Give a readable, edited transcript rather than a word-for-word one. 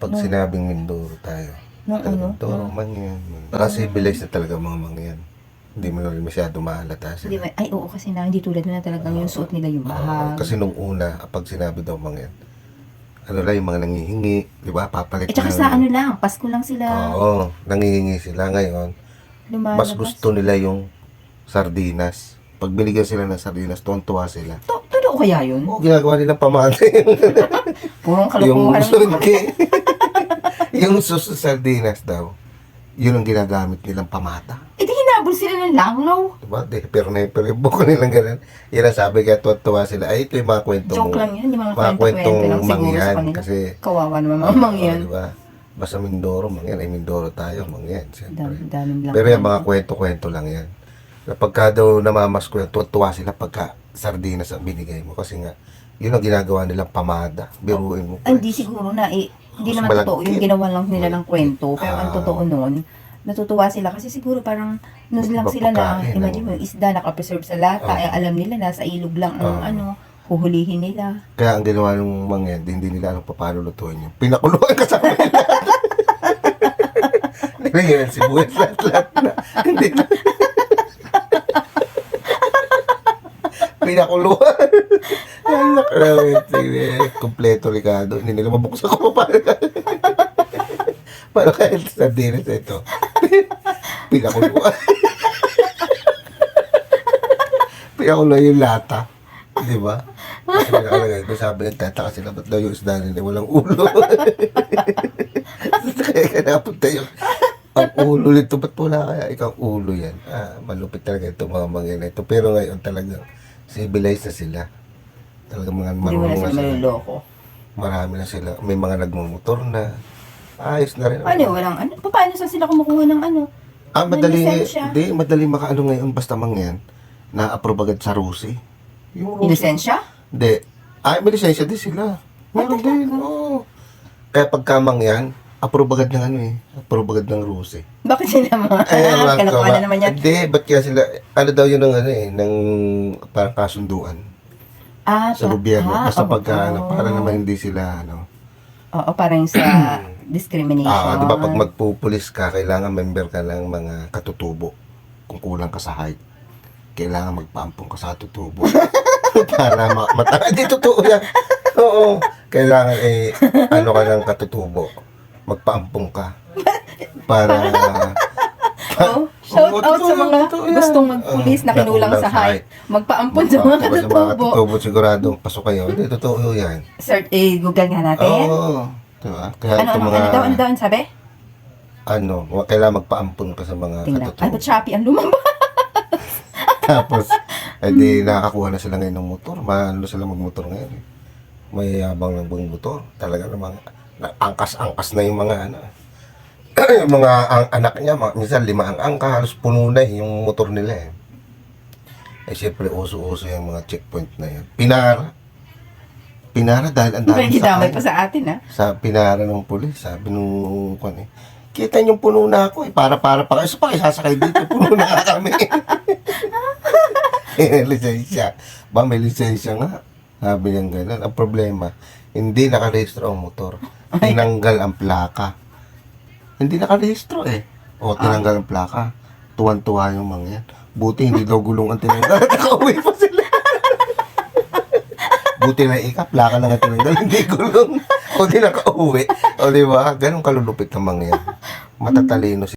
Pag sinabing Mindoro tayo. Nung ano? Mindoro, Mangyan. Naka-civilize na talaga mga Mangyan. Hindi mo rin masyado mahalata Hindi sila. ba? Ay, oo, kasi na, hindi tulad na talagang yung suot nila yung bahag. Kasi nung una, pag sinabi daw Mangyan, ano lang yung mga nangihingi, di ba? Papalit At saka lang. sa ano lang, Pasko lang sila Oo, nangihingi sila ngayon. lumalabas. Mas gusto nila yung sardinas. Pag binigyan sila ng sardinas, tuwan-tuwa sila. Totoo kaya yun? Oo, ginagawa nilang pamante. Purong yung kalokohan. suki. Yung sus sa sardinas daw, yun ang ginagamit nilang pamata. Eh, di hinabol sila ng langaw. Diba? Pero yung buko nilang ganun. Yan ang sabi kaya tuwa sila. Ay, ito yung mga kwentong... Joke lang yan, yung mga mga kwento-kwento lang siguro mangyan. sa kanila. Kasi, Kawawa naman mga mangyan. diba? Basta Mindoro, Mangyan. Ay, Mindoro tayo, Mangyan. Siyempre. Daming lang. Pero yung mga kwento-kwento lang yan. Pagka daw namamas ko yan, tuwa sila pagka sardinas ang binigay mo. Kasi nga, yun ang ginagawa nilang pamada. Biruin mo. Hindi siguro na, hindi Mas naman malagkit. totoo yung ginawa lang nila ng kwento. Pero ang Ah. totoo nun, natutuwa sila kasi siguro parang nun lang sila na, Pagkain, imagine mo, yung isda nakapreserve sa lata, Ah. eh, alam nila na sa ilog lang ang huhulihin nila. Kaya ang ginawa ng Mangyan, hindi nila alam pa paano lutuin yun. Pinakuluan kasama nila. Nilagyan ng sibuyas lahat na. Hindi na. Pinakuluan. Ay, nakalawit. Kompleto, Ricardo. Hindi nila mabuksan ko pa. Para kahit sardinas ito. Pinakuluan. Pinakuluan yung lata. Di ba? Kasi nakalagay ko, sabi ng tataka sila, ba't daw yung isda nila walang ulo? Kaya ka napunta yung ang ulo nito, ba't wala kaya ikaw ulo yan? Malupit talaga ito mga Mangyan na ito. Pero ngayon talagang civilized na sila. Talagang mga Hindi mo na marunong sila na sila. maluloko. Marami na sila. May mga nagmumotor na. Ayos na rin. Ano, walang ano? Paano saan sila kumukuha ng ano? Madali, May lisensya? di, madali makaano ngayon basta Mangyan na-approve agad sa Rusi. Yung Yung lisensya? Hindi. May lisensya din sila. Meron din, oo. Kaya pagka Mangyan, approve agad ng ano eh. Approve agad ng Rusi. Bakit sila mga Mga kalokohan na naman yan? Hindi, ba't kaya sila, ano daw yun ng ano eh, ng parang kasunduan sa gobyerno. Basta pagka, ano, para naman hindi sila, ano. Oo, parang sa discrimination. Di ba pag magpupulis ka, kailangan member ka ng mga katutubo. Kung kulang ka sa height, kailangan magpaampong ka sa tutubo. Para hindi totoo yan. Oo. Kailangan ano ka ng katutubo. Magpaampong ka. Para... Shout out sa mga gustong magpulis na kinulang sa height. Magpaampon sa mga katutubo. Katutubo sigurado. Pasok kayo. Hindi totoo yan. Sir, Google nga natin. Oo. Diba? Kaya Ano mga... daw ang sabi? Kailangan magpaampon ka sa mga Tingnan. katutubo. Ay, ba't Shopee ang lumamba? Tapos, di nakakakuha na sila ngayon ng motor. Maano sila magmotor ngayon eh. May yabang ng buong motor. Talaga namang angkas-angkas na yung mga ano. Yung mga anak niya, minsan 5 ang angka, halos puno na yung motor nila eh. Siyempre, uso-uso yung mga checkpoint na yan. Pinara dahil ang dami Damay pa sa atin, ha? sa pinara ng pulis, sabi nung kwan eh. Kita niyong puno na ako eh, para pa kayo. So pa kayo sasakay dito, puno na kami. Lisensya. May lisensya nga. Sabi niyang gano'n. Ang problema, hindi nakarehistro ang motor. Tinanggal ang plaka. Hindi nakarehistro eh. O, tinanggal ang plaka. Tuwan-tuwa yung mga yan. Buti hindi daw gulong ang tinanggal. Nakauwi pa sila. Buti na plaka lang ang tinanggal. Hindi gulong. O, di nakauwi. O, di ba? Ganun kalulupit ng mga yan. Matatalino